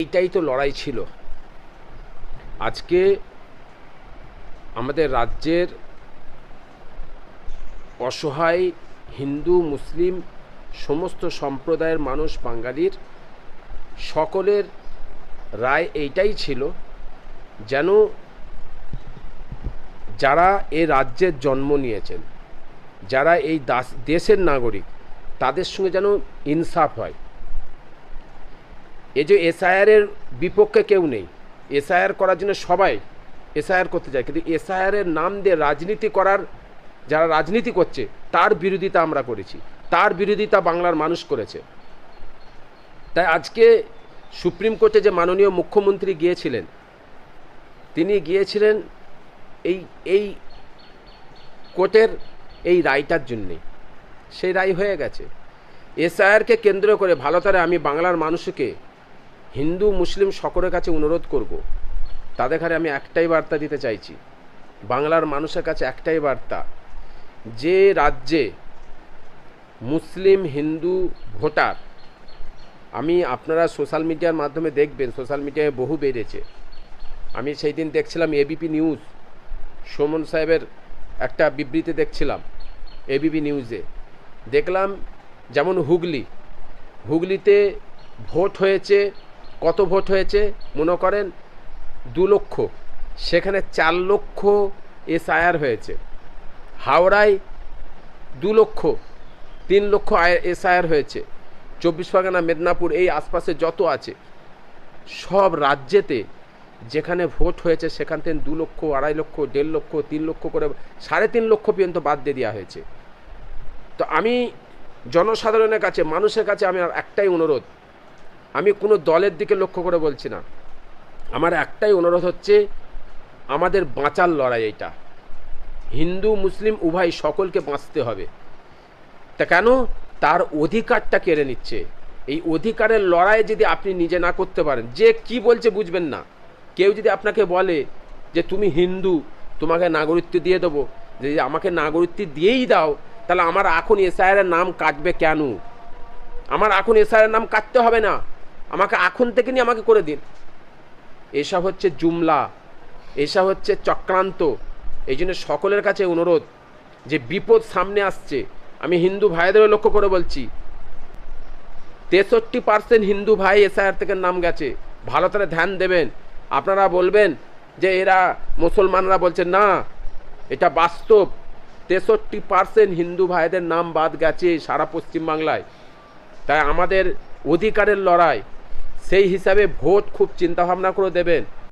এইটাই তো লড়াই ছিল। আজকে আমাদের রাজ্যের অসহায় হিন্দু মুসলিম সমস্ত সম্প্রদায়ের মানুষ, বাঙালির সকলের রায় এইটাই ছিল যেন যারা এ রাজ্যের জন্ম নিয়েছেন, যারা এই দেশের নাগরিক, তাদের সঙ্গে যেন ইনসাফ হয়। এই যে এসআইআরের বিপক্ষে কেউ নেই, এসআইআর করার জন্য সবাই এসআইআর করতে যায়, কিন্তু এসআইআরের নাম দিয়ে রাজনীতি করার, যারা রাজনীতি করছে তার বিরোধিতা আমরা করেছি, তার বিরোধিতা বাংলার মানুষ করেছে। তাই আজকে সুপ্রিম কোর্টে যে মাননীয় মুখ্যমন্ত্রী গিয়েছিলেন, তিনি গিয়েছিলেন এই কোর্টের এই রায়টার জন্যে। সেই রায় হয়ে গেছে। এসআইআরকে কেন্দ্র করে ভারতের আমি বাংলার মানুষকে, হিন্দু মুসলিম সকলের কাছে অনুরোধ করব, তাদের কাছে আমি একটাই বার্তা দিতে চাইছি, বাংলার মানুষের কাছে একটাই বার্তা, যে রাজ্যে মুসলিম হিন্দু ভোটার, আমি আপনারা সোশ্যাল মিডিয়ার মাধ্যমে দেখবেন, সোশ্যাল মিডিয়ায় বহু বেড়েছে। আমি সেই দিন দেখছিলাম এবিপি নিউজ, সুমন সাহেবের একটা বিবৃতি দেখছিলাম এবিপি নিউজে, দেখলাম যেমন হুগলিতে ভোট হয়েছে, কত ভোট হয়েছে মনে করেন 2 লক্ষ, সেখানে 4 লক্ষ এসআইআর হয়েছে। হাওড়ায় 2 লক্ষ, 3 লক্ষ এসআইআর হয়েছে। 24 পরগনা, মেদিনীপুর, এই আশপাশে যত আছে সব রাজ্যেতে যেখানে ভোট হয়েছে সেখান থেকে 2 লক্ষ, 2.5 লক্ষ, 1.5 লক্ষ, 3 লক্ষ করে 3.5 লক্ষ পর্যন্ত বাদ দিয়ে দেওয়া হয়েছে। তো আমি জনসাধারণের কাছে, মানুষের কাছে আমি একটাই অনুরোধ, আমি কোনো দলের দিকে লক্ষ্য করে বলছি না, আমার একটাই অনুরোধ হচ্ছে, আমাদের বাঁচার লড়াই এইটা, হিন্দু মুসলিম উভয় সকলকে বাঁচতে হবে। তা কেন? তার অধিকারটা কেড়ে নিচ্ছে। এই অধিকারের লড়াই যদি আপনি নিজে না করতে পারেন, যে কি বলছে বুঝবেন না। কেউ যদি আপনাকে বলে যে তুমি হিন্দু, তোমাকে নাগরিকত্ব দিয়ে দেবো, যে আমাকে নাগরিকত্ব দিয়েই দাও, তাহলে আমার এখন এসআইআরের নাম কাটবে কেন? আমার এখন এসআইআরের নাম কাটতে হবে না, আমাকে এখন থেকে নিয়ে আমাকে করে দিন। এসব হচ্ছে জুমলা, এসব হচ্ছে চক্রান্ত। এই জন্য সকলের কাছে অনুরোধ, যে বিপদ সামনে আসছে, আমি হিন্দু ভাইদেরও লক্ষ্য করে বলছি, 63% হিন্দু ভাই এসআইআর থেকে নাম গেছে। ভারতের ধ্যান দেবেন। আপনারা বলবেন যে এরা মুসলমানরা বলছে, না, এটা বাস্তব। 63% হিন্দু ভাইদের নাম বাদ গেছে সারা পশ্চিমবাংলায়। তাই আমাদের অধিকারের লড়াই, সেই হিসাবে ভোট খুব চিন্তাভাবনা করে দেবেন।